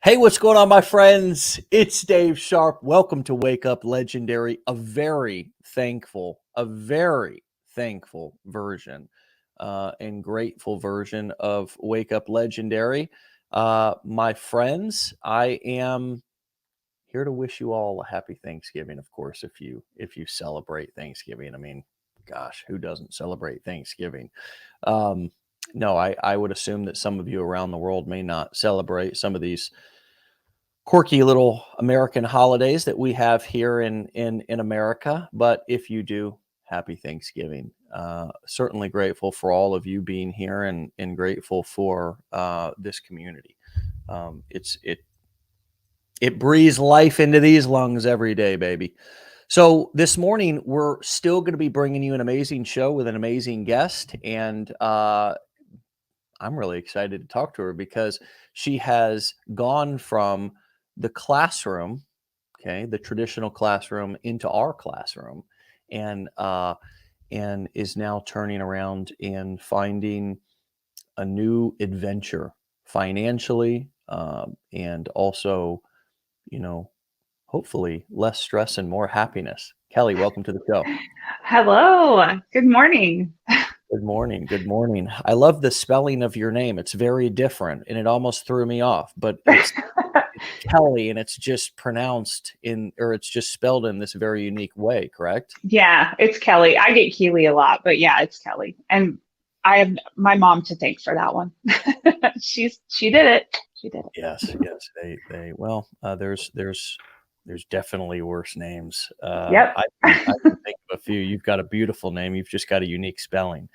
Hey, what's going on, my friends? It's Dave Sharpe. Welcome to Wake Up Legendary, a very thankful version and grateful version of Wake Up Legendary. My friends, I am here to wish you all a happy Thanksgiving, of course, if you celebrate Thanksgiving. I mean, gosh, who doesn't celebrate Thanksgiving? No, I would assume that some of you around the world may not celebrate some of these quirky little American holidays that we have here in America. But if you do, happy Thanksgiving. Certainly grateful for all of you being here and grateful for this community. It breathes life into these lungs every day, baby. So this morning, we're still going to be bringing you an amazing show with an amazing guest. And I'm really excited to talk to her because she has gone from the classroom, okay, the traditional classroom, into our classroom, and is now turning around and finding a new adventure financially, and also, hopefully less stress and more happiness. Kellee, welcome to the show. Hello. Good morning. Good morning. Good morning. I love the spelling of your name. It's very different, and it almost threw me off. But it's Kellee, and it's just it's just spelled in this very unique way, correct? Yeah, it's Kelly. I get Keely a lot, but yeah, it's Kelly. And I have my mom to thank for that one. She did it. She did it. Yes, yes. There's definitely worse names. Yep. I can think of a few. You've got a beautiful name. You've just got a unique spelling.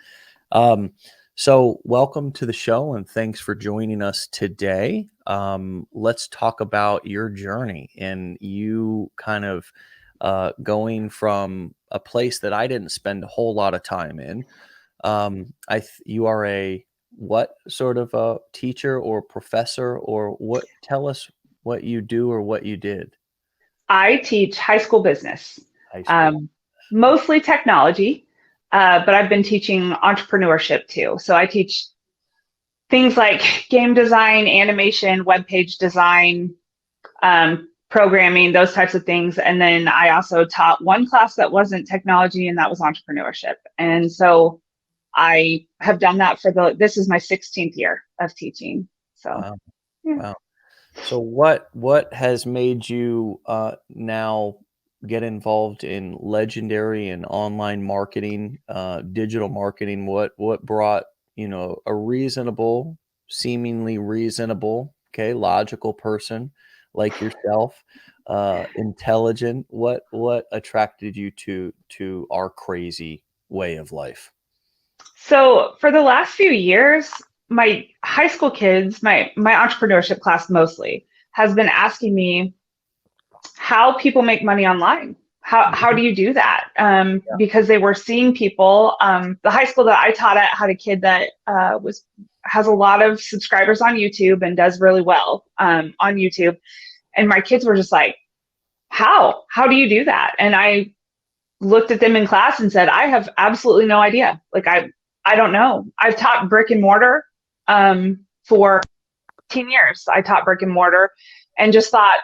So welcome to the show, and thanks for joining us today. Let's talk about your journey and you kind of going from a place that I didn't spend a whole lot of time in. You are a what sort of a teacher or professor, or what? Tell us what you do or what you did. I teach high school business, High school. um, mostly technology, but I've been teaching entrepreneurship too. So I teach things like game design, animation, web page design, programming, those types of things. And then I also taught one class that wasn't technology, and that was entrepreneurship. And so I have done that this is my 16th year of teaching. So, Wow. yeah. Wow. So what has made you now get involved in legendary and online marketing, digital marketing? What brought, seemingly reasonable, okay, logical person like yourself, intelligent? What attracted you to our crazy way of life? So for the last few years, my high school kids, my entrepreneurship class mostly, has been asking me how people make money online. How do you do that? Because they were seeing people. The high school that I taught at had a kid that has a lot of subscribers on YouTube and does really well on YouTube. And my kids were just like, how do you do that? And I looked at them in class and said, I have absolutely no idea. Like I don't know. I've taught brick and mortar for 10 years. I taught brick and mortar and just thought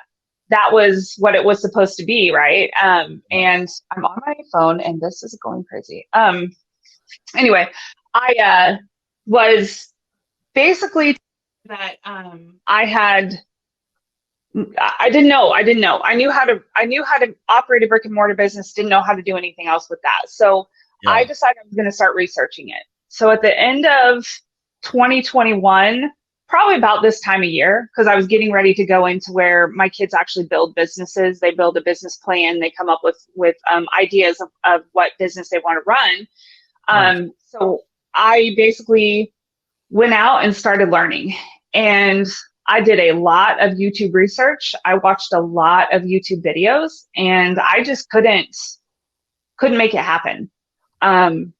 that was what it was supposed to be, right? And I'm on my phone and this is going crazy. Anyway, I was basically that I didn't know. I knew how to operate a brick and mortar business, didn't know how to do anything else with that. So I Yeah. decided I was going to start researching it. So at the end of 2021, probably about this time of year, because I was getting ready to go into where my kids actually build businesses. They build a business plan. They come up with ideas of what business they want to run. Nice. So I basically went out and started learning. And I did a lot of YouTube research. I watched a lot of YouTube videos, and I just couldn't make it happen. Um,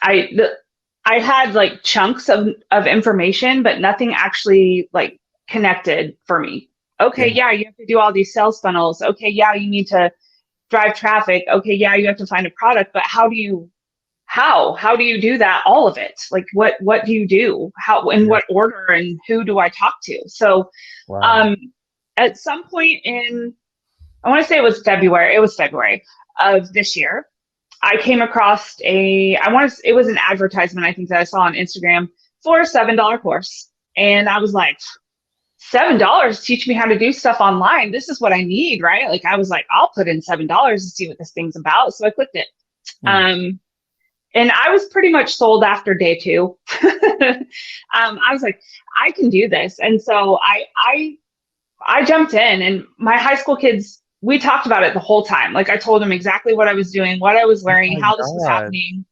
I had like chunks of information, but nothing actually like connected for me. Okay, Yeah. yeah, you have to do all these sales funnels. Okay, yeah, you need to drive traffic. Okay, yeah, you have to find a product, but how how do you do that? All of it. Like what do you do? How, in Yeah. what order, and who do I talk to? So Wow. um, at some point in, I want to say it was February. It was February of this year. I came across it was an advertisement, I think, that I saw on Instagram for a $7 course. And I was like, $7 teach me how to do stuff online. This is what I need, right? Like, I was like, I'll put in $7 and see what this thing's about. So I clicked it. Hmm. Um, and I was pretty much sold after day two. I was like, I can do this. And so I jumped in, and my high school kids, we talked about it the whole time. Like, I told them exactly what I was doing, what I was Oh learning, my how this was God. happening.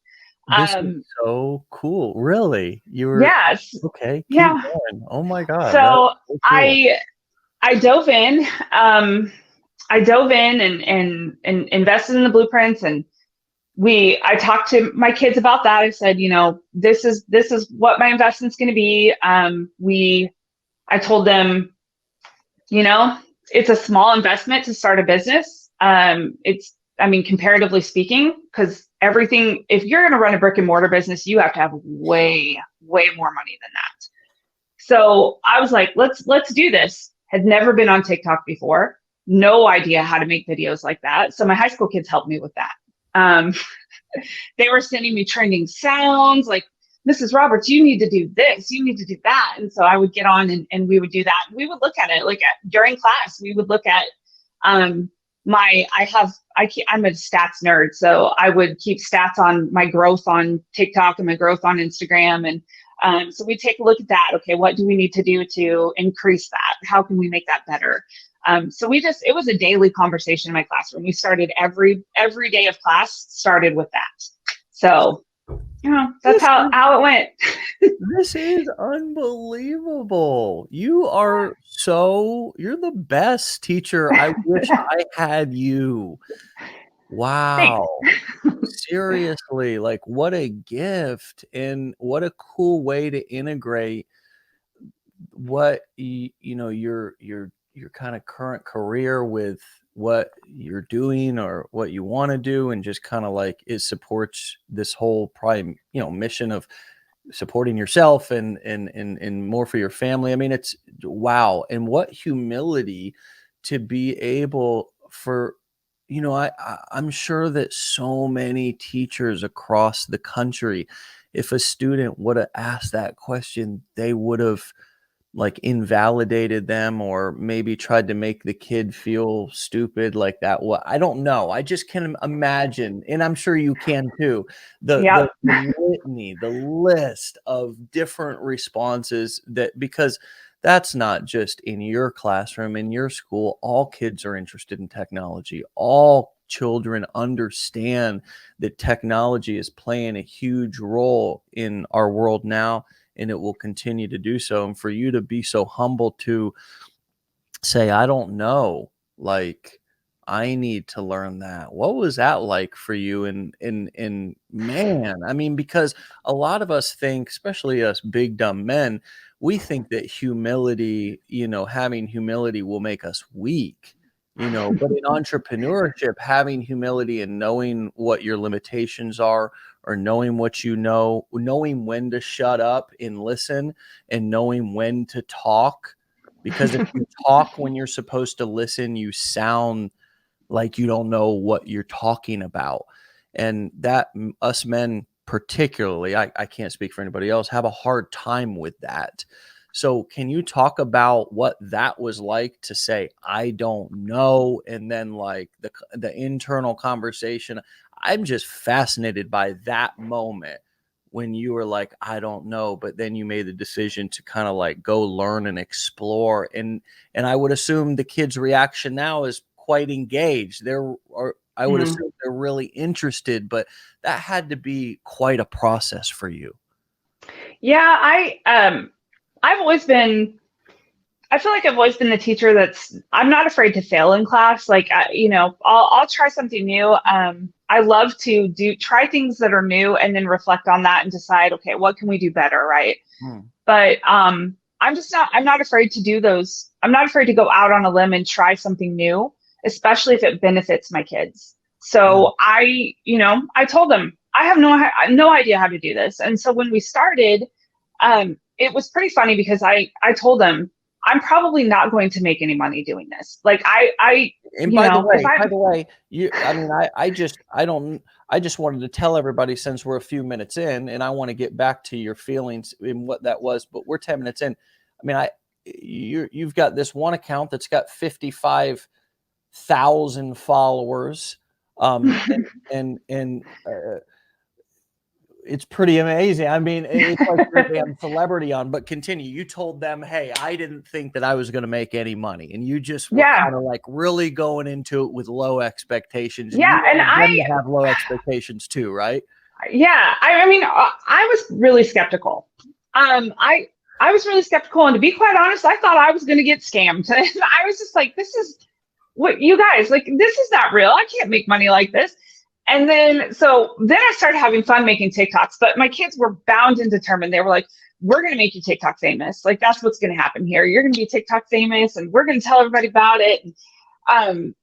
This is Um, so cool. Really? You were yes. okay. Keep Yeah. going. Oh my God. That's So so cool. I I dove in. I dove in and invested in the blueprints, and I talked to my kids about that. I said, this is what my investment's going to be. I told them, you know, it's a small investment to start a business. I mean, comparatively speaking, because everything, if you're going to run a brick and mortar business, you have to have way, way more money than that. So I was like, let's do this. Had never been on TikTok before. No idea how to make videos like that. So my high school kids helped me with that. Um, they were sending me trending sounds like, Mrs. Roberts, you need to do this, you need to do that. And so I would get on, and we would do that. We would look at it like during class, we would look at um, I'm a stats nerd. So I would keep stats on my growth on TikTok and my growth on Instagram. And so we take a look at that. Okay, what do we need to do to increase that? How can we make that better? So it was a daily conversation in my classroom. We started every day of class started with that. So, that's This how it went. This is unbelievable. You're the best teacher. I wish I had you. Thanks. Wow. Seriously, like what a gift and what a cool way to integrate what your kind of current career with what you're doing or what you want to do, and just kind of like it supports this whole prime mission of supporting yourself and more for your family. I mean, it's wow. And what humility to be able for, I'm sure that so many teachers across the country, if a student would have asked that question, they would have like invalidated them or maybe tried to make the kid feel stupid like that. What I don't know. I just can imagine, and I'm sure you can too. Yep. The litany, the list of different responses that because that's not just in your classroom, in your school, all kids are interested in technology. All children understand that technology is playing a huge role in our world now, and it will continue to do so. And for you to be so humble to say, I don't know, like I need to learn that. What was that like for you? And man, I mean, because a lot of us think, especially us big dumb men, we think that humility, having humility will make us weak. But in entrepreneurship, having humility and knowing what your limitations are, or knowing what knowing when to shut up and listen, and knowing when to talk, because if you talk when you're supposed to listen, you sound like you don't know what you're talking about. And that us men particularly, I can't speak for anybody else, have a hard time with that. So can you talk about what that was like to say, I don't know, and then like the internal conversation? I'm just fascinated by that moment when you were like, I don't know, but then you made the decision to kind of like go learn and explore. And I would assume the kids' reaction now is quite engaged. I would Mm. assume they're really interested, but that had to be quite a process for you. Yeah, I've always been I feel like I've always been the teacher I'm not afraid to fail in class. Like, I'll try something new. I love to try things that are new and then reflect on that and decide, okay, what can we do better? Right. Hmm. But I'm not afraid to do those. I'm not afraid to go out on a limb and try something new, especially if it benefits my kids. Yeah. So I told them, I have no idea how to do this. And so when we started, it was pretty funny because I told them I'm probably not going to make any money doing this. Like And you by the know, if way, I I just wanted to tell everybody, since we're a few minutes in, and I want to get back to your feelings in what that was, but we're 10 minutes in. I mean, you've got this one account that's got 55,000 followers, and it's pretty amazing. I mean, it's like you're a damn celebrity on. But continue. You told them, "Hey, I didn't think that I was going to make any money," and you just were yeah, kind of like really going into it with low expectations. And you yeah, and wanted them to have low expectations too, right? yeah, I mean, I was really skeptical. I was really skeptical, and to be quite honest, I thought I was going to get scammed. I was just like, this is what you guys like. This is not real. I can't make money like this. And then I started having fun making TikToks. But my kids were bound and determined. They were like, "We're going to make you TikTok famous. Like that's what's going to happen here. You're going to be TikTok famous, and we're going to tell everybody about it." Um,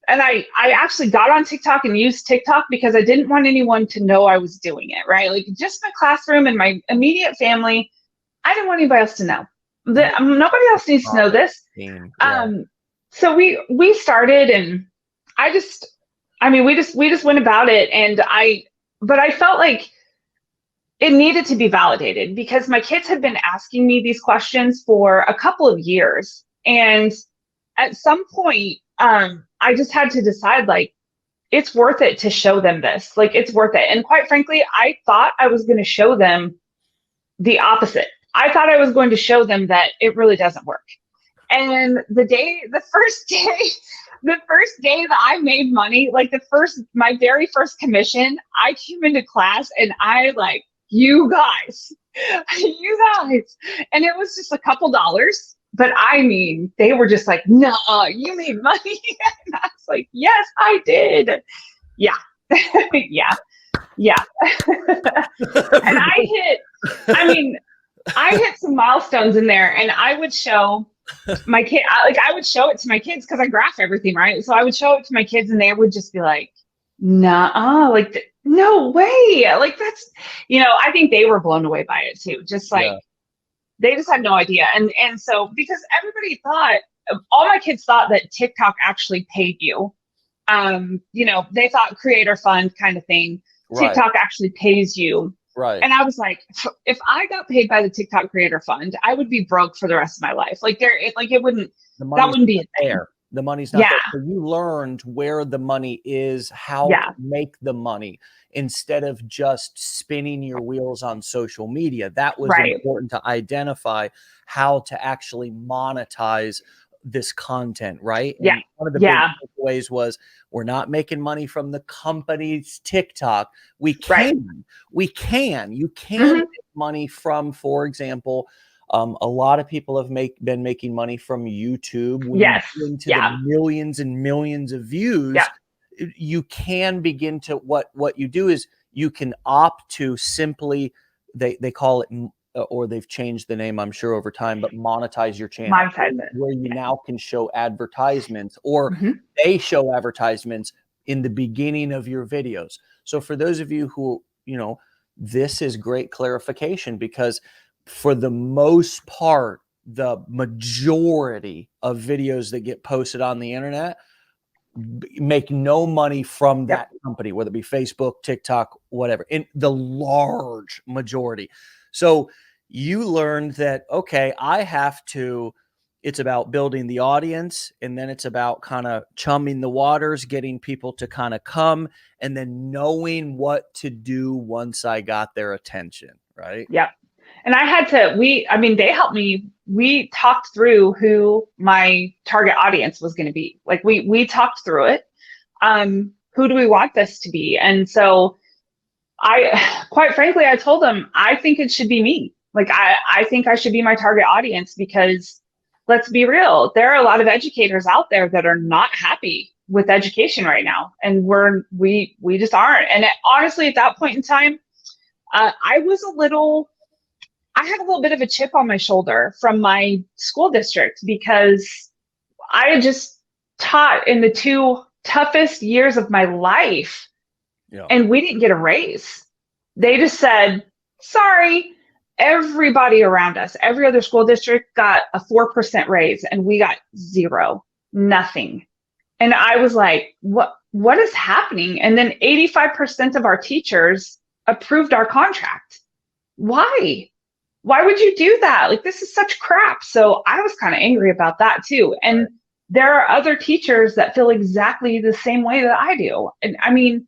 and I actually got on TikTok and used TikTok because I didn't want anyone to know I was doing it, right? Like just my classroom and my immediate family. I didn't want anybody else to know. Nobody else needs to know this. Yeah. So we started, and I just, I mean, we just went about it, and but I felt like it needed to be validated because my kids had been asking me these questions for a couple of years, and at some point, I just had to decide like it's worth it to show them this. Like it's worth it. And quite frankly, I thought I was going to show them the opposite. I thought I was going to show them that it really doesn't work. And the first day that I made money, like my very first commission, I came into class and I like, you guys, and it was just a couple dollars. But I mean, they were just like, no, you made money. And I was like, yes, I did. Yeah. yeah. Yeah. And I hit some milestones in there, and I would show my kid, I would show it to my kids because I graph everything, right? So I would show it to my kids, and they would just be like, nah, like, no way. Like, that's, I think they were blown away by it too. Just like, they just had no idea. And so, because everybody thought, all my kids thought that TikTok actually paid you. They thought creator fund kind of thing. Right. TikTok actually pays you. Right. And I was like, if I got paid by the TikTok Creator Fund, I would be broke for the rest of my life. Like that wouldn't be a thing. There. The money's not there. So you learned where the money is, how to make the money instead of just spinning your wheels on social media. That was important to identify how to actually monetize this content, right? And one of the big takeaways was we're not making money from the company's TikTok. You can make money from, for example, a lot of people have been making money from YouTube. Into the millions and millions of views. You can begin to, what you do is you can opt to simply, they call it, or they've changed the name, I'm sure, over time, but monetize your channel. Where you now can show advertisements, or they show advertisements in the beginning of your videos. So for those of you who, this is great clarification, because for the most part, the majority of videos that get posted on the internet make no money from that company, whether it be Facebook, TikTok, whatever, in the large majority. So you learned that, okay, it's about building the audience, and then it's about kind of chumming the waters, getting people to kind of come, and then knowing what to do once I got their attention, right? Yep. And they helped me. We talked through who my target audience was going to be. Like we talked through it. Who do we want this to be? And so quite frankly, I told them, I think it should be me. Like, I think I should be my target audience, because let's be real, there are a lot of educators out there that are not happy with education right now. And we just aren't. And honestly, at that point in time, I had a little bit of a chip on my shoulder from my school district, because I had just taught in the 2 toughest years of my life Yeah. and we didn't get a raise. They just said, sorry, everybody around us, every other school district got a 4% raise and we got zero, nothing. And I was like, what is happening? And then 85% of our teachers approved our contract. Why? Why would you do that? Like, this is such crap. So I was kind of angry about that too. And Right. there are other teachers that feel exactly the same way that I do. And I mean,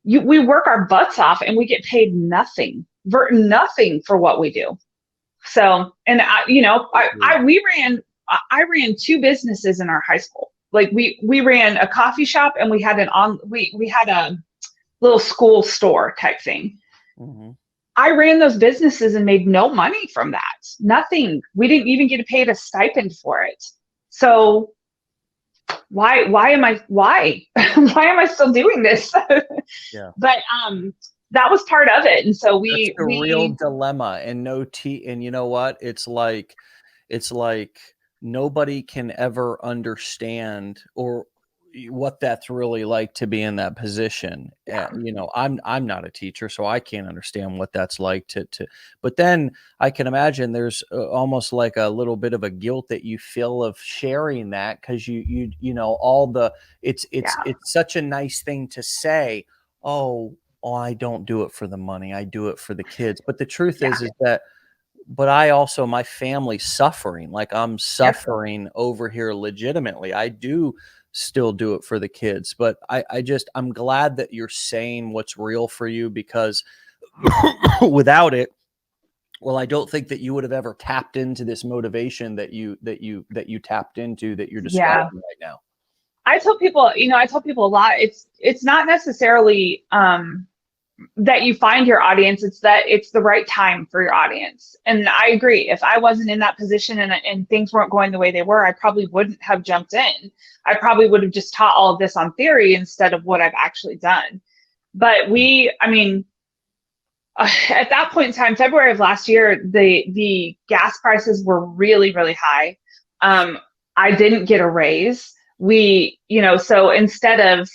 we work our butts off and we get paid nothing for what we do. So, and I ran two businesses in our high school. Like we ran a coffee shop and we had a little school store type thing. Mm-hmm. I ran those businesses and made no money from that. Nothing. We didn't even get paid a stipend for it. So why am I why why am I still doing this? Yeah. But that was part of it. And so That's we the real we dilemma. And and you know what? It's like nobody can ever understand or what that's really like to be in that position. yeah, I'm not a teacher, so I can't understand what that's like but then I can imagine there's almost like a little bit of a guilt that you feel of sharing that, because all the yeah, it's such a nice thing to say. Oh, I don't do it for the money. I do it for the kids. But the truth yeah, is that, but I also, my family's suffering. Like, I'm yep, suffering over here legitimately. I do still do it for the kids, but I'm glad that you're saying what's real for you, because without it, well, I don't think that you would have ever tapped into this motivation that you tapped into, that you're describing yeah. right now. I tell people a lot. It's not necessarily that you find your audience. It's that it's the right time for your audience. And I agree. If I wasn't in that position and things weren't going the way they were, I probably wouldn't have jumped in. I probably would have just taught all of this on theory instead of what I've actually done. But at that point in time, February of last year, the gas prices were really high. I didn't get a raise. So instead of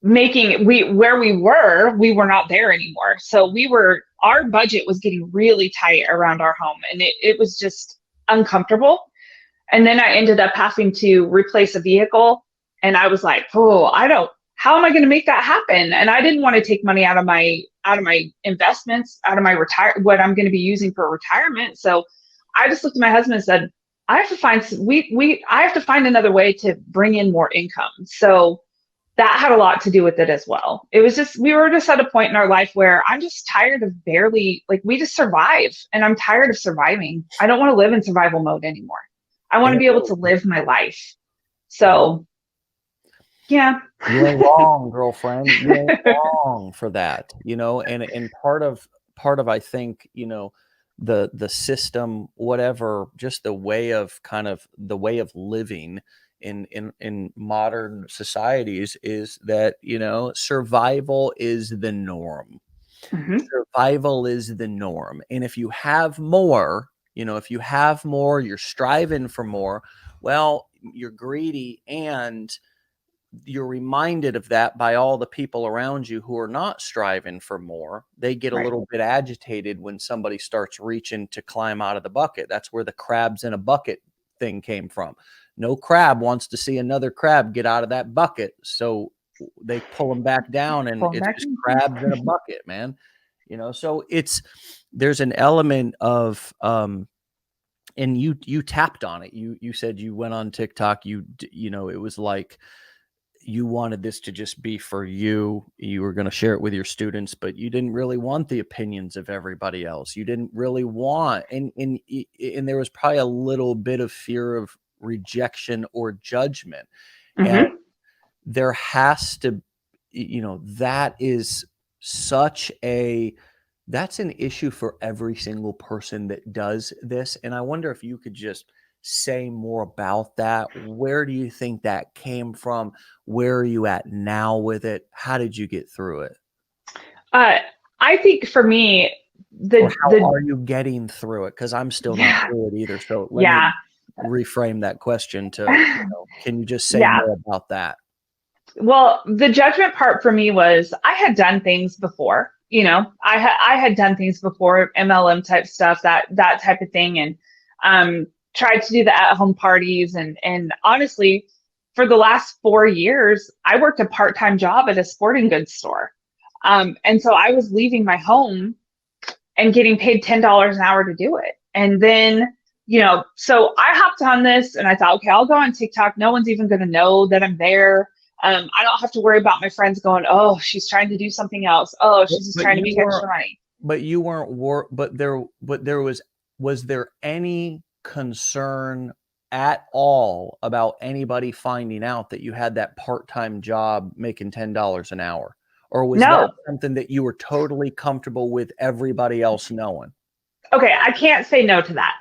where we were not there anymore. So our budget was getting really tight around our home, and it was just uncomfortable. And then I ended up having to replace a vehicle, and I was like, how am I going to make that happen? And I didn't want to take money out of my investments, out of my what I'm going to be using for retirement. So I just looked at my husband and said, I have to find another way to bring in more income. So that had a lot to do with it as well. It was just, we were just at a point in our life where I'm just tired of we just survive, and I'm tired of surviving. I don't want to live in survival mode anymore. I want to be able to live my life. Yeah. So yeah. You ain't wrong, girlfriend. You ain't wrong for that, and part of I think, the system, whatever, just the way of living in modern societies is that, survival is the norm. Hmm. Survival is the norm. And if you have more, you're striving for more, well, you're greedy, and you're reminded of that by all the people around you who are not striving for more. They get a Right. little bit agitated when somebody starts reaching to climb out of the bucket. That's where the crabs in a bucket thing came from. No crab wants to see another crab get out of that bucket, so they pull them back down, and Pulling it's back just in. crabs in a bucket, man. So there's an element of and you tapped on it. You said you went on TikTok. It was like you wanted this to just be for you. You were going to share it with your students, but you didn't really want the opinions of everybody else. You didn't really want, and there was probably a little bit of fear of rejection or judgment. And Hmm. there has to, that is such a, that's an issue for every single person that does this. And I wonder if you could just say more about that. Where do you think that came from? Where are you at now with it? How did you get through it? Uh, I think for me, Or how the are you getting through it? Because I'm still not yeah, through it either. So let me yeah, reframe that question to, can you just say yeah. more about that? Well, the judgment part for me was I had done things before. I had done things before, MLM type stuff, that type of thing, and tried to do the at home parties. And honestly, for the last 4 years, I worked a part time job at a sporting goods store, and so I was leaving my home and getting paid $10 an hour to do it. And then, so I hopped on this and I thought, okay, I'll go on TikTok. No one's even going to know that I'm there. I don't have to worry about my friends going, oh, she's trying to do something else. Oh, she's just But trying to you make weren't, extra money. but you weren't but there was there any concern at all about anybody finding out that you had that part-time job making $10 an hour? Or was that No. something that you were totally comfortable with everybody else knowing? Okay, I can't say no to that.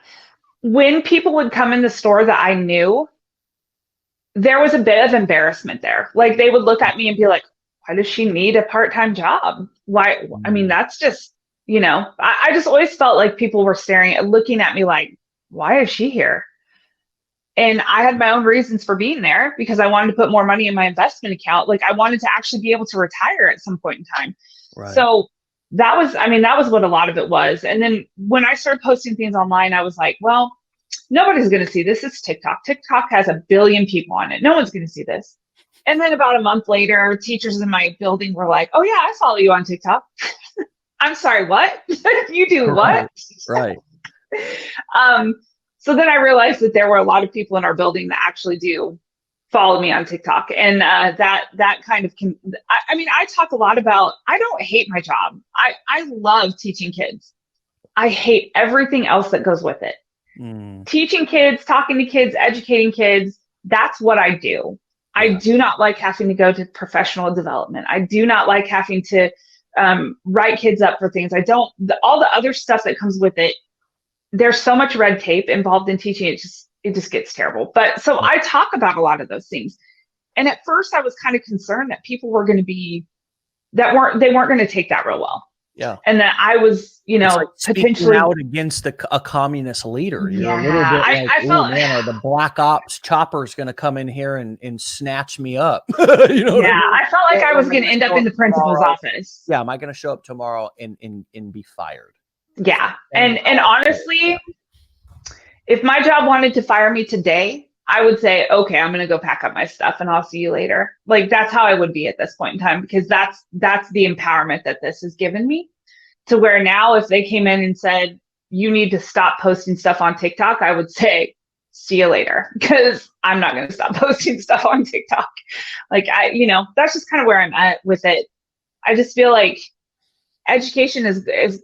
When people would come in the store that I knew, there was a bit of embarrassment there. Like they would look at me and be like, why does she need a part-time job? Why? I mean, that's just, I just always felt like people were looking at me like, why is she here? And I had my own reasons for being there because I wanted to put more money in my investment account. Like I wanted to actually be able to retire at some point in time. Right. So that was what a lot of it was. And then when I started posting things online, I was like, well, nobody's going to see this. It's TikTok. TikTok has 1 billion people on it. No one's going to see this. And then about a month later, teachers in my building were like, oh yeah, I follow you on TikTok. I'm sorry, what? You do what? Right. So then I realized that there were a lot of people in our building that actually do follow me on TikTok. And that kind of I talk a lot about, I don't hate my job. I love teaching kids. I hate everything else that goes with it. Teaching kids, talking to kids, educating kids, that's what I do. Yeah. I do not like having to go to professional development. I do not like having to write kids up for things. All the other stuff that comes with it. There's so much red tape involved in teaching. It just gets terrible. But so I talk about a lot of those things. And at first I was kind of concerned that people were going to they weren't going to take that real well. Yeah. And that I was, like potentially out against a communist leader. You're yeah. a little bit like, I felt, man, are the black ops chopper's going to come in here and snatch me up? Yeah. I felt like I was going to end up in the principal's office. Yeah. Am I going to show up tomorrow and be fired? Yeah. And honestly, if my job wanted to fire me today, I would say, okay, I'm going to go pack up my stuff and I'll see you later. Like that's how I would be at this point in time, because that's the empowerment that this has given me, to where now if they came in and said, you need to stop posting stuff on TikTok, I would say, see you later, because I'm not going to stop posting stuff on TikTok. Like that's just kind of where I'm at with it. I just feel like education is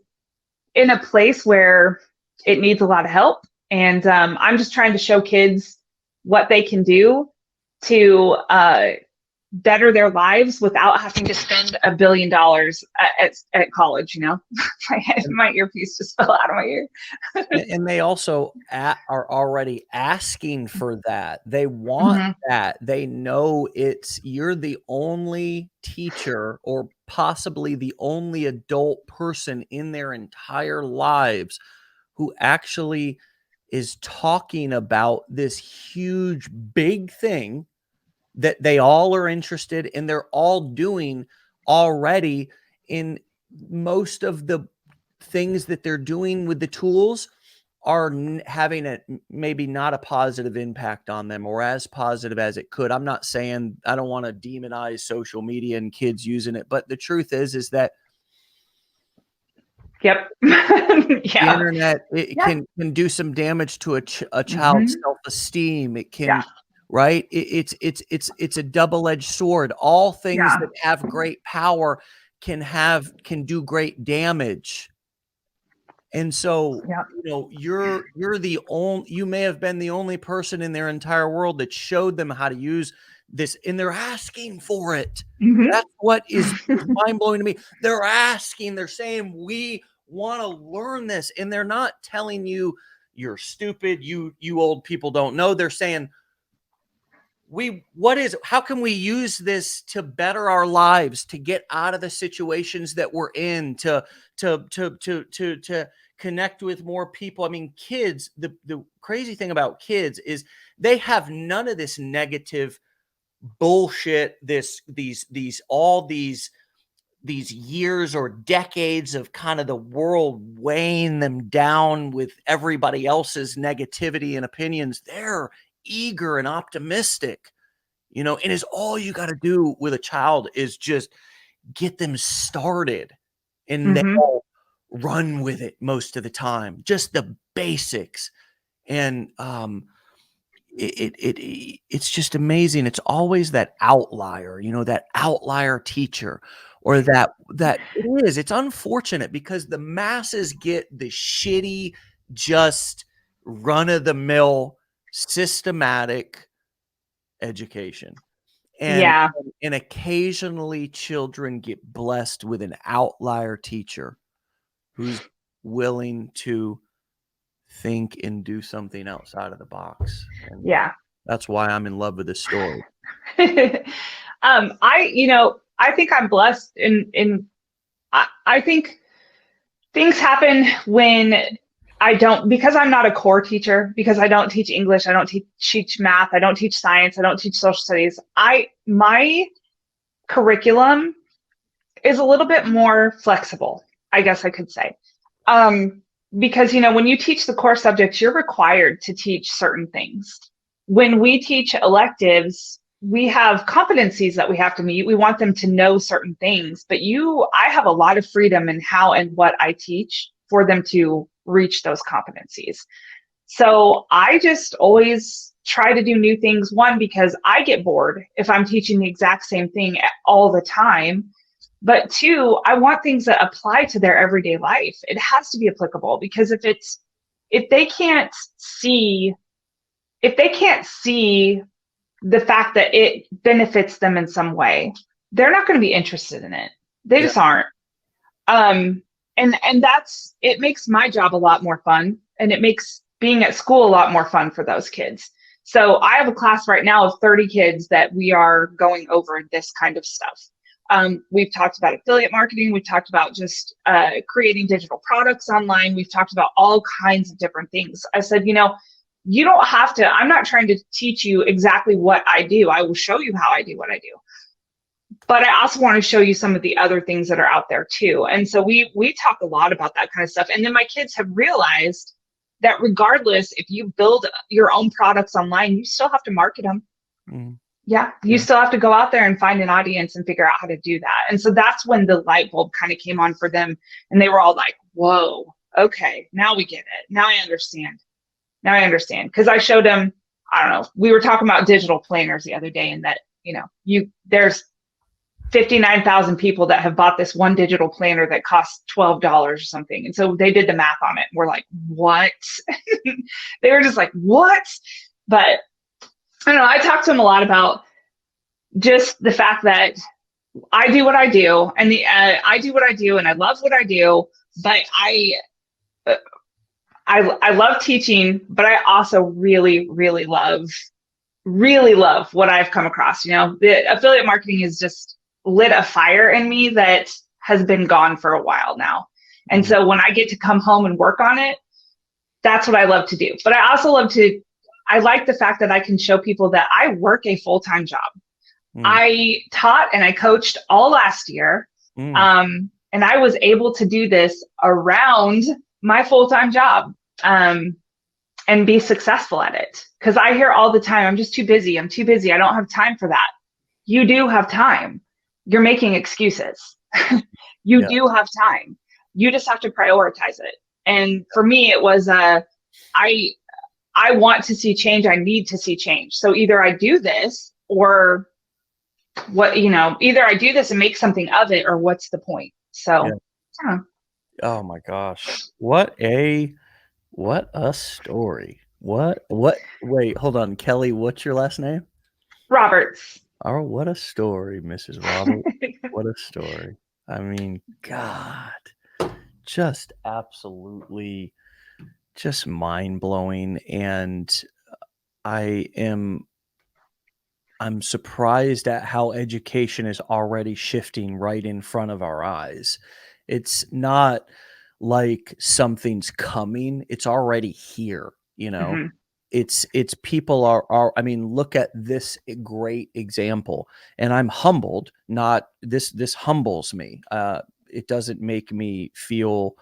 in a place where it needs a lot of help. And I'm just trying to show kids what they can do to better their lives without having to spend $1 billion at college. My earpiece just fell out of my ear. And they also are already asking for that. They want that. They know you're the only teacher or possibly the only adult person in their entire lives who actually is talking about this huge, big thing that they all are interested in. They're all doing already. In most of the things that they're doing with the tools are having maybe not a positive impact on them, or as positive as it could. I'm not saying, I don't want to demonize social media and kids using it, but the truth is that yep. The internet, it can do some damage to a child's self-esteem. It can, right? It's a double-edged sword. All things that have great power can do great damage. And so, you may have been the only person in their entire world that showed them how to use this, and they're asking for it. That's what is mind-blowing to me. They're asking, they're saying, we want to learn this, and they're not telling you you're stupid, you old people don't know. They're saying, how can we use this to better our lives, to get out of the situations that we're in, to connect with more people. I mean, kids, the crazy thing about kids is they have none of this negative bullshit, these years or decades of kind of the world weighing them down with everybody else's negativity and opinions. They're eager and optimistic, and it's all you got to do with a child is just get them started, and Hmm. they'll run with it most of the time. Just the basics. And it's just amazing. It's always that outlier, that outlier teacher, or it's unfortunate because the masses get the shitty, just run of the mill, systematic education. And Yeah. and occasionally children get blessed with an outlier teacher who's willing to think and do something outside of the box. And Yeah. that's why I'm in love with this story. I think I'm blessed I think things happen when because I'm not a core teacher, because I don't teach English, I don't teach math, I don't teach science, I don't teach social studies. My curriculum is a little bit more flexible, I guess I could say. Because, when you teach the core subjects, you're required to teach certain things. When we teach electives, we have competencies that we have to meet. We want them to know certain things, but I have a lot of freedom in how and what I teach for them to reach those competencies. So I just always try to do new things. One, because I get bored if I'm teaching the exact same thing all the time. But two, I want things that apply to their everyday life. It has to be applicable, because if they can't see if they can't see the fact that it benefits them in some way, they're not going to be interested in it. They Yeah. just aren't. And it makes my job a lot more fun, and it makes being at school a lot more fun for those kids. So I have a class right now of 30 kids that we are going over this kind of stuff. We've talked about affiliate marketing. We've talked about just creating digital products online. We've talked about all kinds of different things. I said, you don't have to, I'm not trying to teach you exactly what I do. I will show you how I do what I do. But I also want to show you some of the other things that are out there too. And so we talk a lot about that kind of stuff. And then my kids have realized that regardless, if you build your own products online, you still have to market them. Mm. Yeah, you still have to go out there and find an audience and figure out how to do that. And so that's when the light bulb kind of came on for them. And they were all like, whoa, okay, now we get it. Now I understand. Because I showed them, I don't know, we were talking about digital planners the other day, and that, there's 59,000 people that have bought this one digital planner that costs $12 or something. And so they did the math on it. And we're like, what? They were just like, what? But I don't know. I talked to them a lot about just the fact that I do what I do, and I do what I do, and I love what I do. But I love teaching, but I also really, really love what I've come across. The affiliate marketing has just lit a fire in me that has been gone for a while now. And so when I get to come home and work on it, that's what I love to do. But I also I like the fact that I can show people that I work a full-time job. I taught and I coached all last year. And I was able to do this around my full-time job, and be successful at it. Because I hear all the time, I'm just too busy. I don't have time for that. You do have time. You're making excuses. You do have time. You just have to prioritize it. And for me, it was, I want to see change. I need to see change. So either I do this, or either I do this and make something of it, or what's the point? So, yeah. Oh my gosh. What a story. Wait, hold on. Kellee, what's your last name? Roberts. Oh, what a story, Mrs. Roberts. What a story. I mean, God, just absolutely just mind-blowing. And I'm surprised at how education is already shifting right in front of our eyes. It's not like something's coming, it's already here. it's people are, I mean, look at this great example, and I'm humbled. Not this humbles me. It doesn't make me feel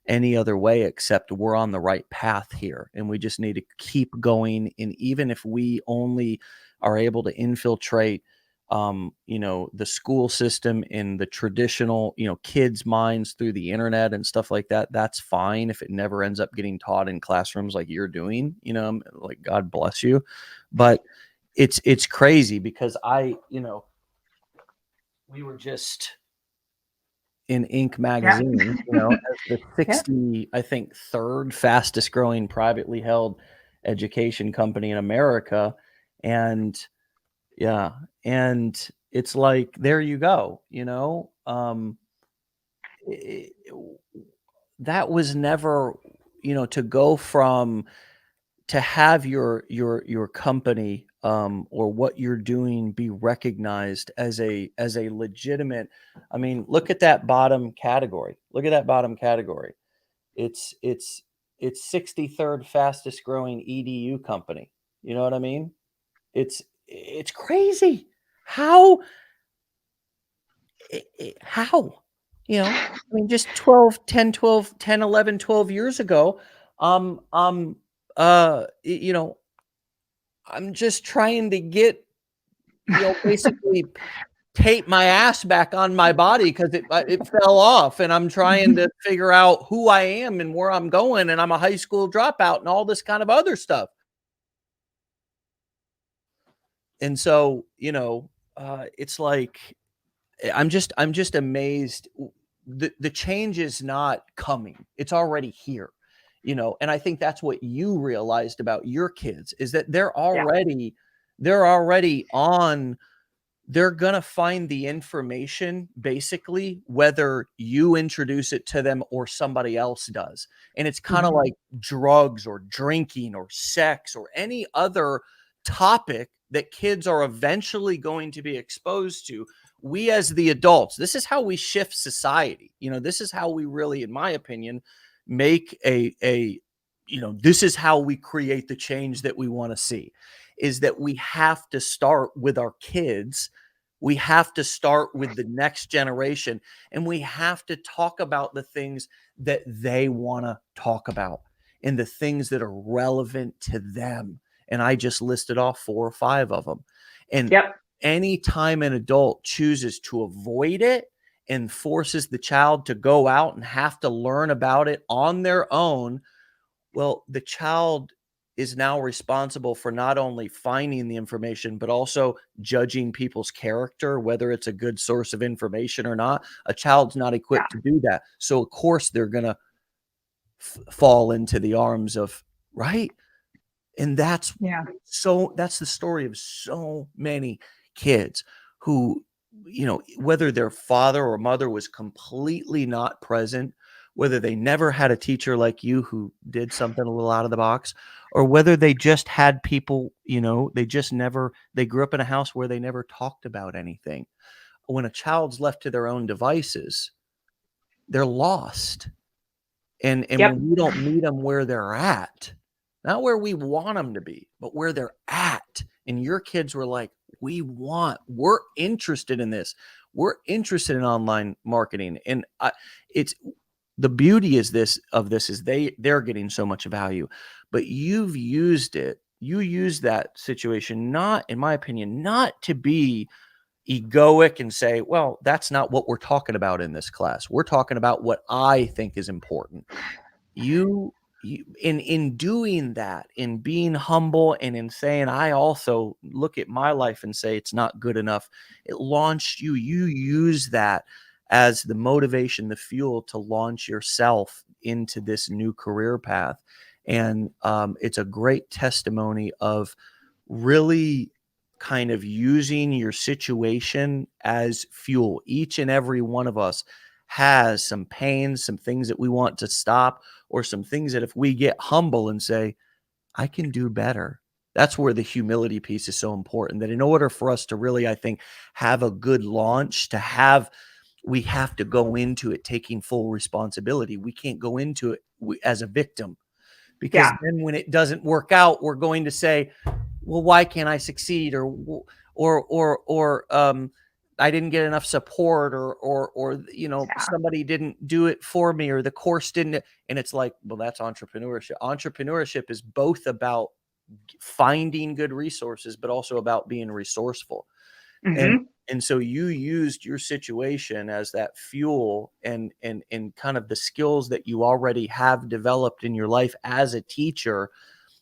any other way except we're on the right path here, and we just need to keep going. And even if we only are able to infiltrate the school system in the traditional, kids' minds through the internet and stuff like that, that's fine if it never ends up getting taught in classrooms like you're doing, like God bless you. But it's crazy because we were just in Inc. Yeah. magazine, as the Yeah. 60, I think, third fastest growing privately held education company in America. And yeah, and it's like, there you go, i- that was never, to go from, to have your company, or what you're doing be recognized as a legitimate. I mean, look at that bottom category. Look at that bottom category. It's it's it's 63rd fastest growing EDU company. You know what I mean? It's crazy. How how? I mean, just 12, 10, 12, 10, 11, 12 years ago, um, um, uh, y you know, I'm just trying to get, basically tape my ass back on my body because it fell off, and I'm trying to figure out who I am and where I'm going, and I'm a high school dropout and all this kind of other stuff. And so, it's like, I'm just amazed. The change is not coming. It's already here. And I think that's what you realized about your kids, is that Yeah. they're already on. They're gonna find the information basically whether you introduce it to them or somebody else does. And it's kind of Mhm. like drugs or drinking or sex or any other topic that kids are eventually going to be exposed to. We, as the adults, this is how we shift society. This is how we really, in my opinion, make this is how we create the change that we want to see, is that we have to start with our kids. We have to start with the next generation, and we have to talk about the things that they want to talk about and the things that are relevant to them. And I just listed off 4 or 5 of them. And Yep. anytime an adult chooses to avoid it and forces the child to go out and have to learn about it on their own, well, the child is now responsible for not only finding the information, but also judging people's character, whether it's a good source of information or not. A child's not Yeah. equipped to do that. So, of course, they're going to fall into the arms of, right? And Yeah. that's the story of so many kids who, whether their father or mother was completely not present, whether they never had a teacher like you who did something a little out of the box, or whether they just had people, they grew up in a house where they never talked about anything. When a child's left to their own devices, they're lost. And Yep. when we don't meet them where they're at, not where we want them to be, but where they're at. And your kids were like, we're interested in this. We're interested in online marketing. And it's the beauty is this of this is they're getting so much value, but you use that situation, not, in my opinion, not to be egoic and say, well, that's not what we're talking about in this class. We're talking about what I think is important. You in doing that, in being humble and in saying, I also look at my life and say it's not good enough, it launched you use that as the motivation, the fuel to launch yourself into this new career path. And it's a great testimony of really kind of using your situation as fuel. Each and every one of us has some pains, some things that we want to stop, or some things that if we get humble and say, I can do better. That's where the humility piece is so important. That in order for us to really, I think, have a good launch, we have to go into it taking full responsibility. We can't go into it as a victim, because Yeah. then when it doesn't work out, we're going to say, well, why can't I succeed? Or I didn't get enough support, or Yeah. somebody didn't do it for me, or the course didn't. And it's like, well, that's entrepreneurship. Entrepreneurship is both about finding good resources, but also about being resourceful. And Hmm. and so you used your situation as that fuel, and kind of the skills that you already have developed in your life as a teacher.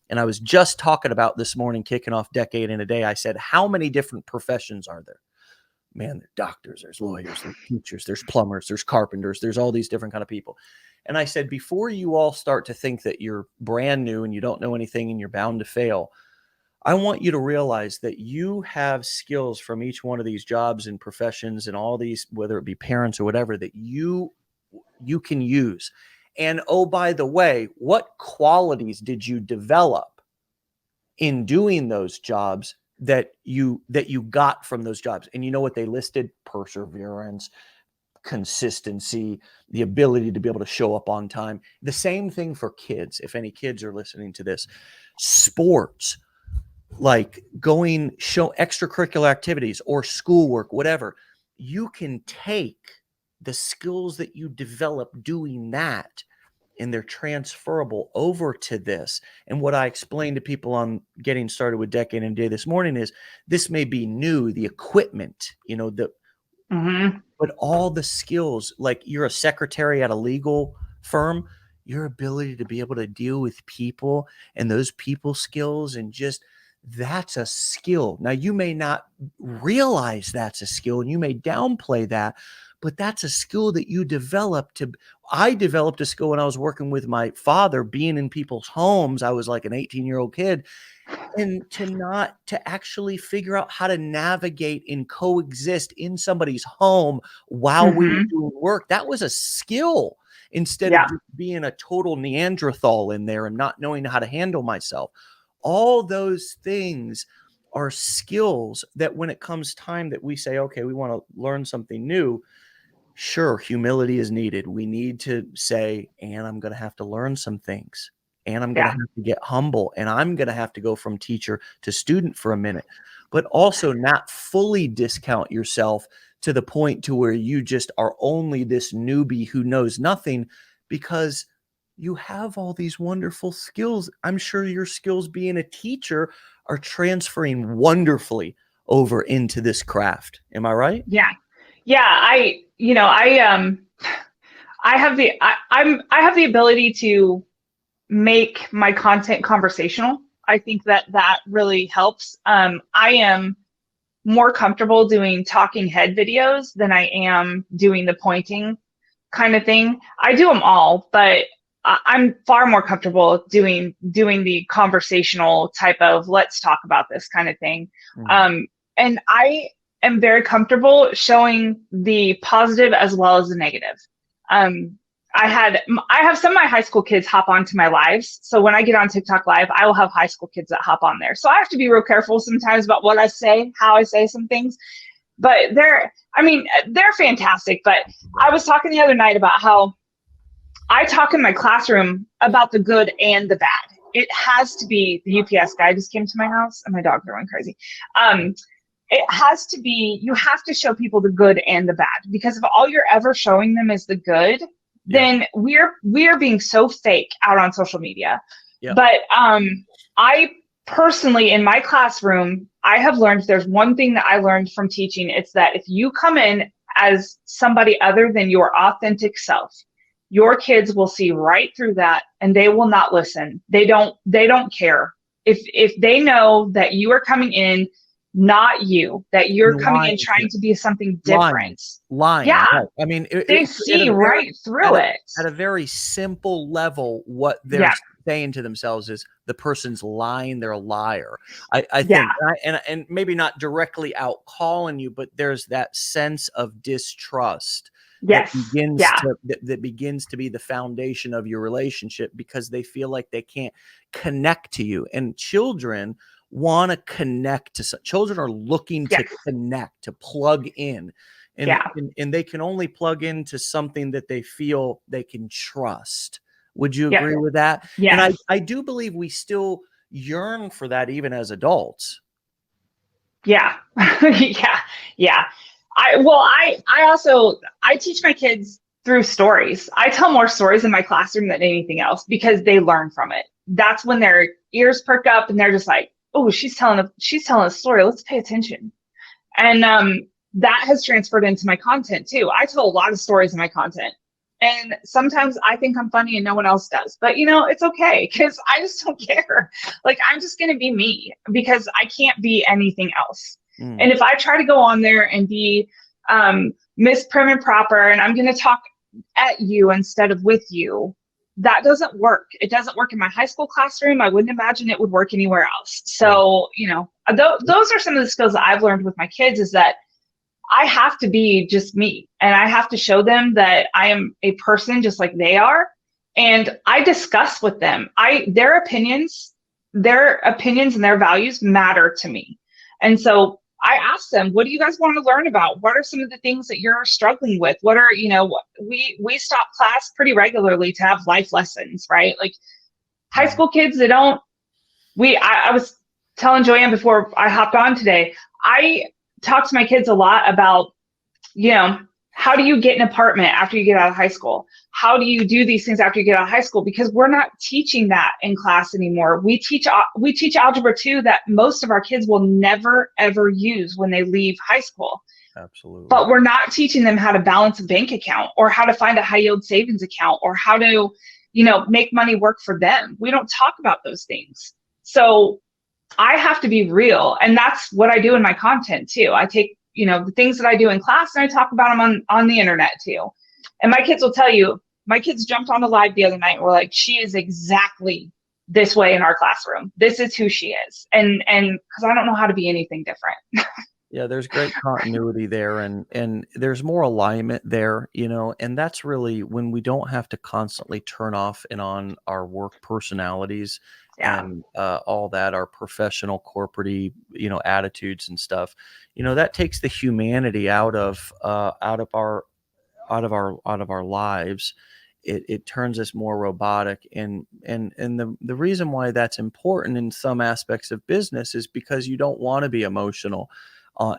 And I was just talking about this morning, kicking off Decade in a Day. I said, how many different professions are there? Man, there's doctors, there's lawyers, there's teachers, there's plumbers, there's carpenters, there's all these different kind of people. And I said, before you all start to think that you're brand new and you don't know anything and you're bound to fail, I want you to realize that you have skills from each one of these jobs and professions and all these, whether it be parents or whatever, that you can use. And oh, by the way, what qualities did you develop in doing those jobs that you got from those jobs? And you know what they listed? Perseverance, consistency, the ability to be able to show up on time. The same thing for kids. If any kids are listening to this, sports, like show extracurricular activities or schoolwork, whatever, you can take the skills that you develop doing that, and they're transferable over to this. And what I explained to people on Getting Started with Decade and Day this morning is, this may be new, the equipment, Hmm. but all the skills, like you're a secretary at a legal firm, your ability to be able to deal with people and those people skills, and just, that's a skill. Now, you may not realize that's a skill and you may downplay that, but that's a skill that you develop. I developed a skill when I was working with my father, being in people's homes. I was like an 18-year-old kid, and to actually figure out how to navigate and coexist in somebody's home while we were Hmm. doing work. That was a skill, instead of Yeah. just being a total Neanderthal in there and not knowing how to handle myself. All those things are skills that when it comes time that we say, okay, we want to learn something new, sure, humility is needed. We need to say, and I'm going to have to learn some things, and I'm going to Yeah. have to get humble, and I'm going to have to go from teacher to student for a minute, but also not fully discount yourself to the point to where you just are only this newbie who knows nothing, because you have all these wonderful skills. I'm sure your skills being a teacher are transferring wonderfully over into this craft. Am I right? Yeah. Yeah. I have the ability to make my content conversational. I think that that really helps. I am more comfortable doing talking head videos than I am doing the pointing kind of thing. I do them all, but I'm far more comfortable doing the conversational type of let's talk about this kind of thing. Mm. And I am very comfortable showing the positive as well as the negative. Um, I have some of my high school kids hop onto my lives. So when I get on TikTok live, I will have high school kids that hop on there. So I have to be real careful sometimes about what I say, how I say some things. But they're fantastic. But I was talking the other night about how I talk in my classroom about the good and the bad. It has to be, the UPS guy just came to my house and my dogs are going crazy. It has to be, you have to show people the good and the bad, because if all you're ever showing them is the good, Yeah. then we're being so fake out on social media. Yeah. But I personally, in my classroom, I have learned, if there's one thing that I learned from teaching, it's that if you come in as somebody other than your authentic self, your kids will see right through that and they will not listen. They don't care. If they know that you are coming in, not you, that you're coming in Lying, trying to be something lying, different. lying. Yeah, Right. I mean, they at see a very, right through it. at a very simple level, what they're Yeah, saying to themselves is, the person's lying. They're a liar. I yeah, think, and maybe not directly out calling you, but there's that sense of distrust that yes, yeah, that begins to be the foundation of your relationship, because they feel like they can't connect to you. And children want to connect to children are looking to yes, connect, to plug in, and, yeah, and they can only plug into something that they feel they can trust. Would you Yep. agree with that? And I, Yes. I do believe we still yearn for that even as adults. Yeah. Yeah. Yeah. I also, I teach my kids through stories. I tell more stories in my classroom than anything else because they learn from it. That's when their ears perk up and they're just like, oh, she's telling a story. Let's pay attention. And that has transferred into my content too. I tell a lot of stories in my content. And sometimes I think I'm funny and no one else does. But it's okay because I just don't care. Like I'm just going to be me because I can't be anything else. Mm. And if I try to go on there and be Miss Prim and Proper and I'm going to talk at you instead of with you, that doesn't work. It doesn't work in my high school classroom. I wouldn't imagine it would work anywhere else. Right. So, those are some of the skills that I've learned with my kids is that I have to be just me and I have to show them that I am a person just like they are. And I discuss with them. Their opinions and their values matter to me. And so I ask them, what do you guys want to learn about? What are some of the things that you're struggling with? What are, we stop class pretty regularly to have life lessons, right? Like high Mm. school kids, they don't, I was telling Joanne before I hopped on today, I talk to my kids a lot about, you know, how do you get an apartment after you get out of high school? How do you do these things after you get out of high school? Because we're not teaching that in class anymore. We teach algebra 2 that most of our kids will never ever use when they leave high school. Absolutely. But we're not teaching them how to balance a bank account or how to find a high yield savings account or how to, make money work for them. We don't talk about those things. So I have to be real. And that's what I do in my content too. I take, the things that I do in class and I talk about them on the internet too. And my kids will tell you, my kids jumped on the live the other night and were like, she is exactly this way in our classroom. This is who she is. And because I don't know how to be anything different. Yeah, there's great continuity there and there's more alignment there, and that's really when we don't have to constantly turn off and on our work personalities Yeah. and all that, our professional corporate attitudes and stuff. That takes the humanity out of our lives. It turns us more robotic, and the reason why that's important in some aspects of business is because you don't want to be emotional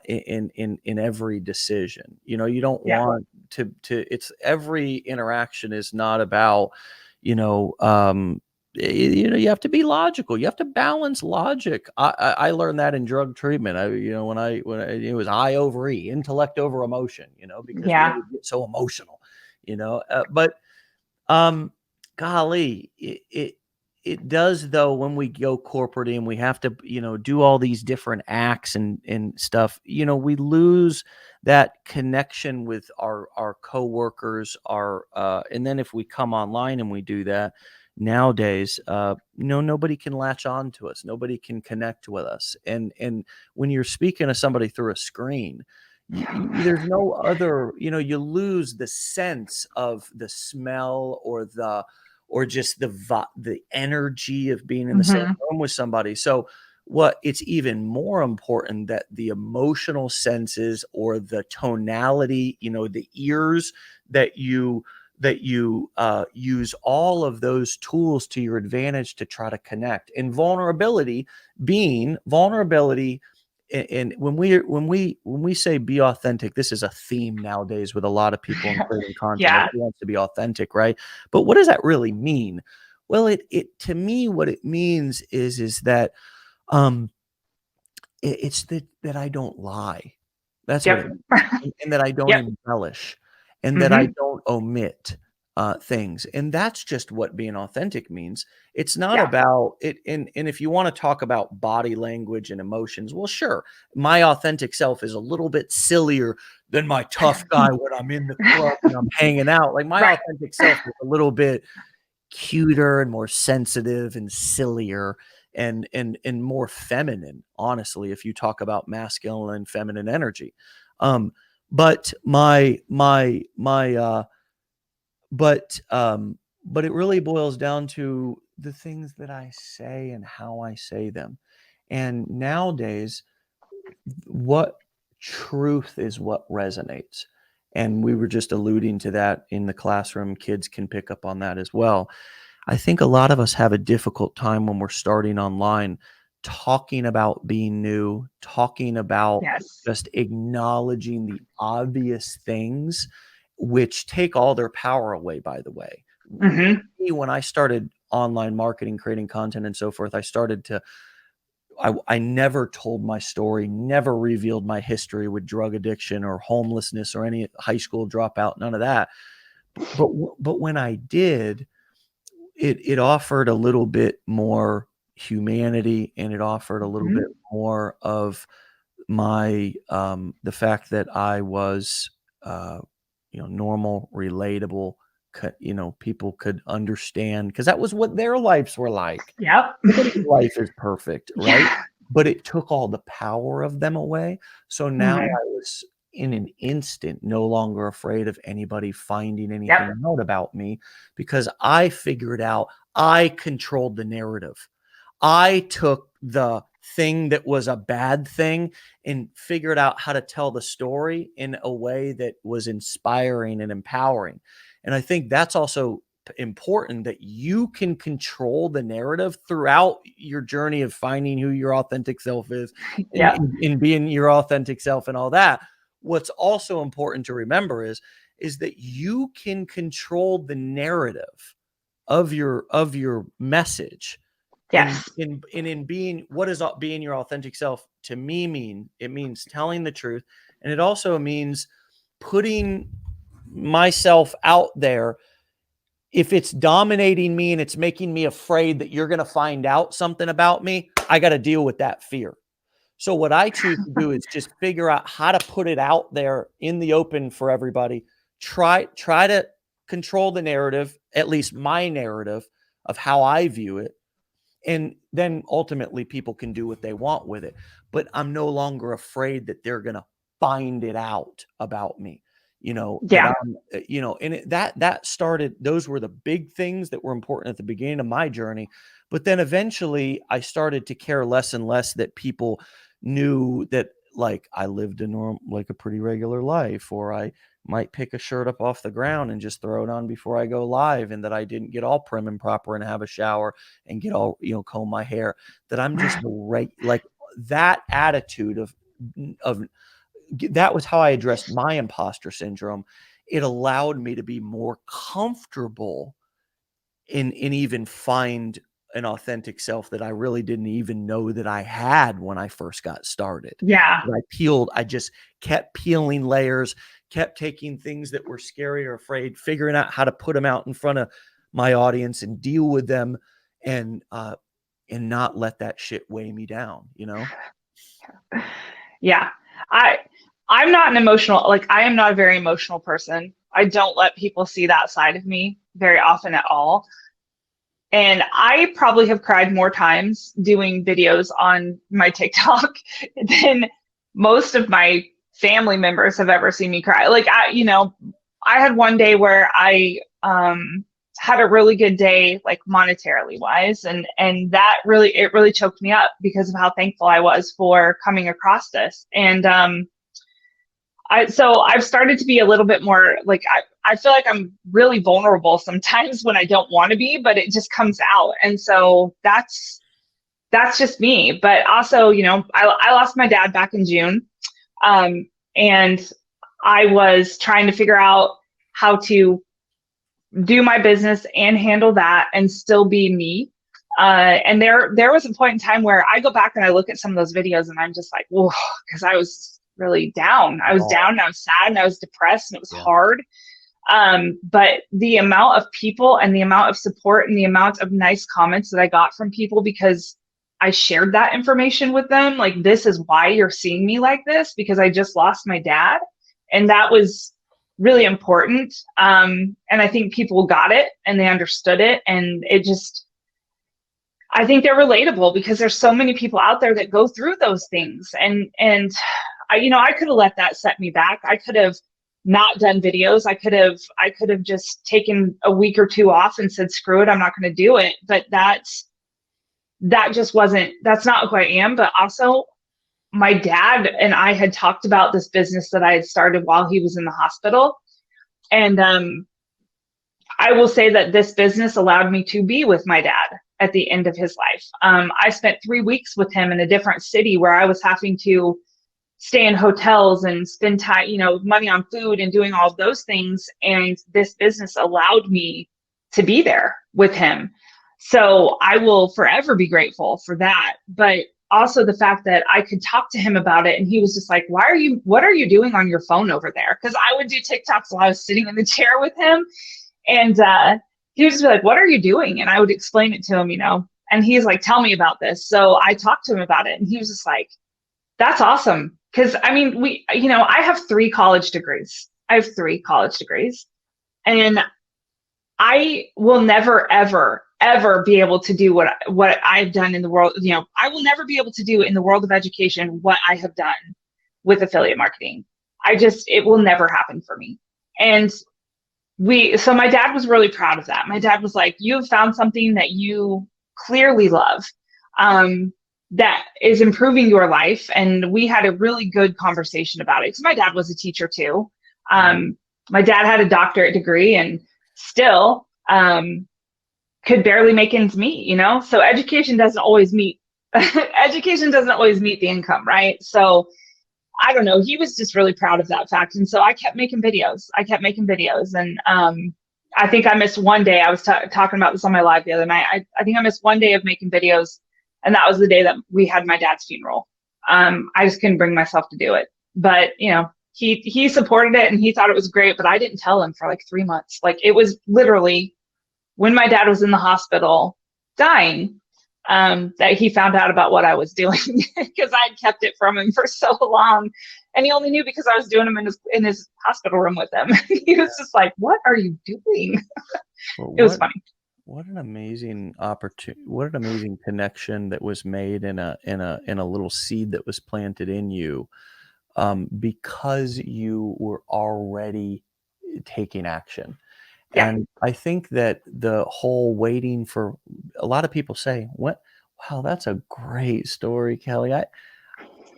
in every decision. You don't Yeah. want to it's every interaction is not about you know um you have to be logical. You have to balance logic. I learned that in drug treatment. It was I over E, intellect over emotion, because we Yeah. always get so emotional, but um, golly, it does though when we go corporate and we have to, do all these different acts and stuff. We lose that connection with our coworkers, and then if we come online and we do that nowadays, nobody can latch on to us, nobody can connect with us, and when you're speaking to somebody through a screen, there's no other, you lose the sense of the smell or just the energy of being in the same Hmm. room with somebody. So what it's even more important that the emotional senses or the tonality, the ears that you use all of those tools to your advantage to try to connect, and vulnerability. And when we say be authentic, this is a theme nowadays with a lot of people in creating content. Yeah. Everybody wants to be authentic, right? But what does that really mean? Well, it to me, what it means is that um it's that I don't lie. That's what it Yep. means, and that I don't Yep. embellish, and that I Hmm. don't omit, things, and that's just what being authentic means. It's not Yeah. about it, and if you wanna talk about body language and emotions, well, sure, my authentic self is a little bit sillier than my tough guy when I'm in the club and I'm hanging out. Like, my Right. authentic self is a little bit cuter and more sensitive and sillier and more feminine, honestly, if you talk about masculine and feminine energy. um but my but but it really boils down to the things that I say and how I say them. And nowadays, what truth is what resonates, and we were just alluding to that in the classroom. Kids can pick up on that as well. I think a lot of us have a difficult time when we're starting online talking about being new, talking about Yes. just acknowledging the obvious things, which take all their power away, by the way. Hmm. When I started online marketing, creating content, and so forth, I never told my story, never revealed my history with drug addiction or homelessness or any high school dropout, none of that. But but when I did, it offered a little bit more humanity, and it offered a little bit Hmm. more of my the fact that I was uh, normal, relatable. People could understand because that was what their lives were like. Yep. Nobody's life is perfect, right? Yeah. But it took all the power of them away. So now Hmm. I was in an instant no longer afraid of anybody finding Yep. anything out about me because I figured out I controlled the narrative. I took the thing that was a bad thing and figured out how to tell the story in a way that was inspiring and empowering. And I think that's also important that you can control the narrative throughout your journey of finding who your authentic self is and Yep. in being your authentic self and all that. What's also important to remember is that you can control the narrative of your message. And Yes. in being, what does being your authentic self to me mean? It means telling the truth, and it also means putting myself out there. If it's dominating me and it's making me afraid that you're going to find out something about me, I got to deal with that fear. So what I choose to do is just figure out how to put it out there in the open for everybody. Try to control the narrative, at least my narrative of how I view it, and then ultimately people can do what they want with it. But I'm no longer afraid that they're going to find it out about me, that Yeah. and that started, those were the big things that were important at the beginning of my journey. But then eventually I started to care less and less that people knew that, like, I lived like a pretty regular life, or I might pick a shirt up off the ground and just throw it on before I go live, and that I didn't get all prim and proper and have a shower and get all, comb my hair, that I'm just like that attitude of that was how I addressed my imposter syndrome. It allowed me to be more comfortable in even find an authentic self that I really didn't even know that I had when I first got started. Yeah. I just kept peeling layers, kept taking things that were scary or afraid, figuring out how to put them out in front of my audience and deal with them, and not let that shit weigh me down. Yeah. I I'm not an emotional, like I am not a very emotional person. I don't let people see that side of me very often at all. And I probably have cried more times doing videos on my TikTok than most of my family members have ever seen me cry. Like I had one day where I had a really good day, like monetarily wise, and that really, it really choked me up because of how thankful I was for coming across this. And so I've started to be a little bit more like, I feel like I'm really vulnerable sometimes when I don't want to be, but it just comes out. And so that's just me. But also, I lost my dad back in June. Um, and I was trying to figure out how to do my business and handle that and still be me. And there was a point in time where I go back and I look at some of those videos and I'm just like, whoa, because I was really down. I was Oh, down and I was sad and I was depressed and it was yeah. hard. But the amount of people and the amount of support and the amount of nice comments that I got from people because I shared that information with them, like, this is why you're seeing me like this, because I just lost my dad. And that was really important. And I think people got it and they understood it. And it just, I think they're relatable because there's so many people out there that go through those things. And I could have let that set me back. I could have not done videos. I could have just taken a week or two off and said, screw it, I'm not going to do it. But that's not who I am. But also, my dad and I had talked about this business that I had started while he was in the hospital. And I will say that this business allowed me to be with my dad at the end of his life. I spent 3 weeks with him in a different city where I was having to stay in hotels and spend time, money on food and doing all of those things. And this business allowed me to be there with him. So I will forever be grateful for that. But also the fact that I could talk to him about it. And he was just like, what are you doing on your phone over there? Because I would do TikToks while I was sitting in the chair with him. And he would just be like, what are you doing? And I would explain it to him, and he's like, tell me about this. So I talked to him about it and he was just like, that's awesome. Because I mean, I have 3 college degrees. I have 3 college degrees. And I will never, ever, ever be able to do what I've done in the world. I will never be able to do in the world of education what I have done with affiliate marketing. It will never happen for me. And so my dad was really proud of that. My dad was like, you have found something that you clearly love, that is improving your life. And we had a really good conversation about it because my dad was a teacher too. My dad had a doctorate degree and still could barely make ends meet, so education doesn't always meet the income, right? So I don't know, he was just really proud of that fact. And so I kept making videos. And I think I missed one day. I was talking about this on my live the other night. I think I missed one day of making videos, and that was the day that we had my dad's funeral. I just couldn't bring myself to do it. But, he supported it and he thought it was great, but I didn't tell him for like 3 months. Like, it was literally when my dad was in the hospital dying, that he found out about what I was doing because I'd kept it from him for so long. And he only knew because I was doing him in his hospital room with him. He was just like, what are you doing? Well, It was funny. what an amazing opportunity! What an amazing connection that was made in a little seed that was planted in you, because you were already taking action. Yeah. And I think that the whole waiting for a lot of people say, "What? Wow, that's a great story, Kellee.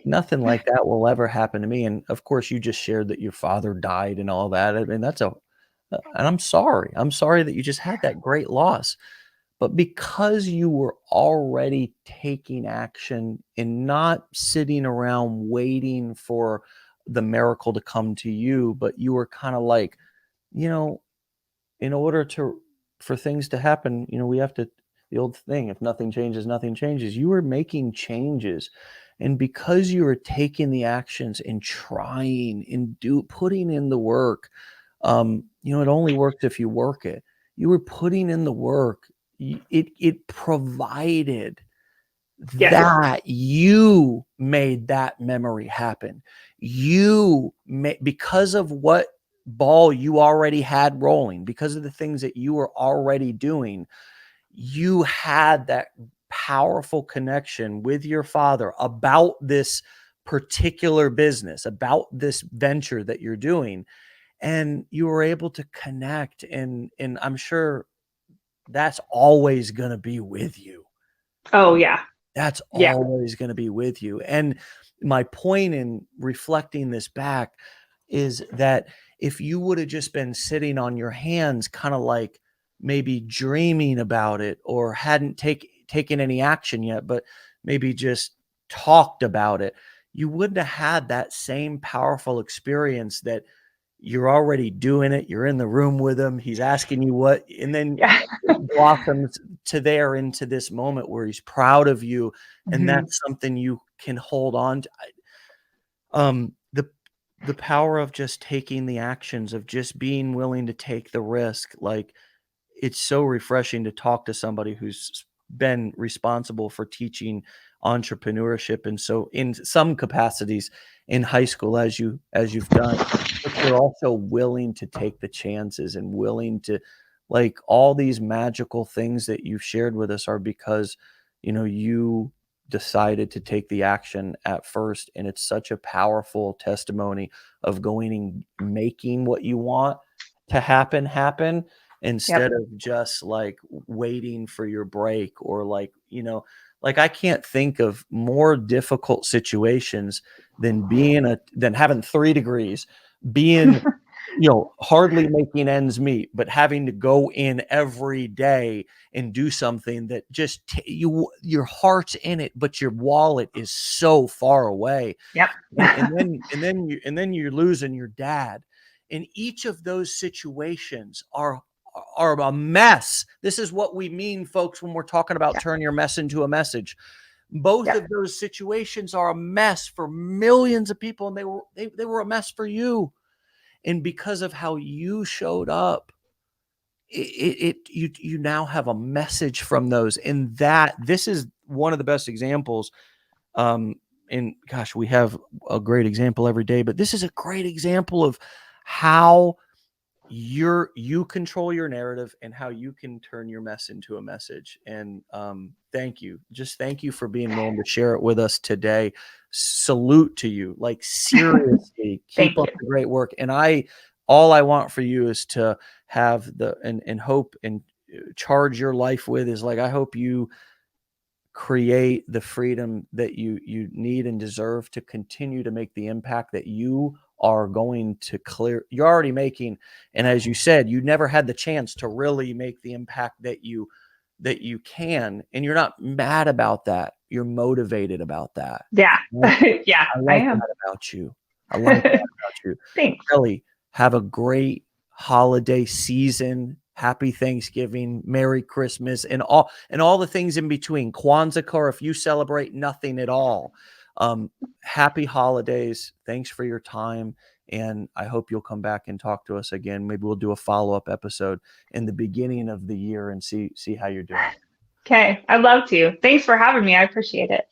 Nothing like that will ever happen to me." And of course, you just shared that your father died and all that. I mean, and I'm sorry. I'm sorry that you just had that great loss. But because you were already taking action and not sitting around waiting for the miracle to come to you, but you were kind of like, you know, in order for things to happen, we have to, the old thing, if nothing changes, nothing changes. You were making changes. And because you were taking the actions and trying and putting in the work, it only works if you work it. You were putting in the work. It provided Yes. that you made that memory happen. Because of what ball you already had rolling, because of the things that you were already doing, you had that powerful connection with your father about this particular business, about this venture that you're doing, and you were able to connect. And I'm sure that's always going to be with you. Oh, yeah. That's Yeah. always going to be with you. And my point in reflecting this back is that if you would have just been sitting on your hands, kind of like maybe dreaming about it, or hadn't taken any action yet, but maybe just talked about it, you wouldn't have had that same powerful experience that you're already doing it. You're in the room with him. He's asking you what, and then Yeah. it blossoms into this moment where he's proud of you. And Mhm. that's something you can hold on to. The power of just taking the actions, of just being willing to take the risk. Like, it's so refreshing to talk to somebody who's been responsible for teaching entrepreneurship, and so in some capacities in high school, as you've done, but you're also willing to take the chances and willing to, like, all these magical things that you've shared with us are because you decided to take the action at first. And it's such a powerful testimony of going and making what you want to happen Yep. instead of just like waiting for your break, or like I can't think of more difficult situations than having 3 degrees, being hardly making ends meet, but having to go in every day and do something that just your heart's in it, but your wallet is so far away. Yep. And then you're losing your dad. And each of those situations are a mess. This is what we mean, folks, when we're talking about Yep. turn your mess into a message. Both Yep. of those situations are a mess for millions of people, and they were a mess for you. And because of how you showed up, you now have a message from those. And this is one of the best examples. And gosh, we have a great example every day, but this is a great example of how you control your narrative and how you can turn your mess into a message. And thank you, just thank you for being willing to share it with us today. Salute to you, like seriously. Keep Thank up you. the great work. And all I want for you is to have and hope and charge your life with is, like, I hope you create the freedom that you need and deserve to continue to make the impact that you are going to you're already making. And as you said, you never had the chance to really make the impact that you can, and you're not mad about that. You're motivated about that. Yeah. Right? Yeah, I I like am. that about you. I like that about you. Thanks. Kellee, have a great holiday season. Happy Thanksgiving, Merry Christmas, and all the things in between. Kwanzaa, or if you celebrate nothing at all. Happy holidays. Thanks for your time. And I hope you'll come back and talk to us again. Maybe we'll do a follow-up episode in the beginning of the year and see how you're doing. Okay, I'd love to. Thanks for having me. I appreciate it.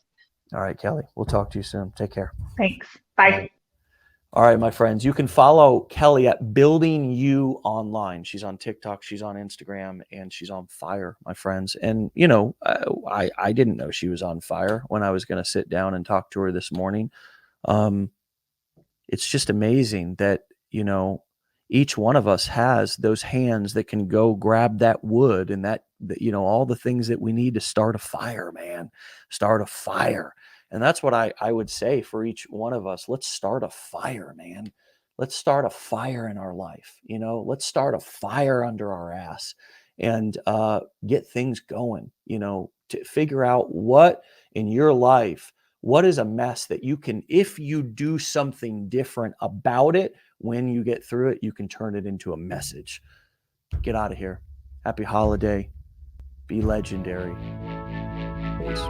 All right, Kellee. We'll talk to you soon. Take care. Thanks. All Bye. right. All right, my friends, you can follow Kellee at Building You Online. She's on TikTok, she's on Instagram, and she's on fire, my friends. And, I didn't know she was on fire when I was going to sit down and talk to her this morning. It's just amazing that, each one of us has those hands that can go grab that wood and all the things that we need to start a fire, man. Start a fire. And that's what I would say for each one of us. Let's start a fire, man. Let's start a fire in our life. Let's start a fire under our ass and get things going, to figure out what in your life, what is a mess that you can, if you do something different about it, when you get through it, you can turn it into a message. Get out of here. Happy holiday. Be legendary. Peace.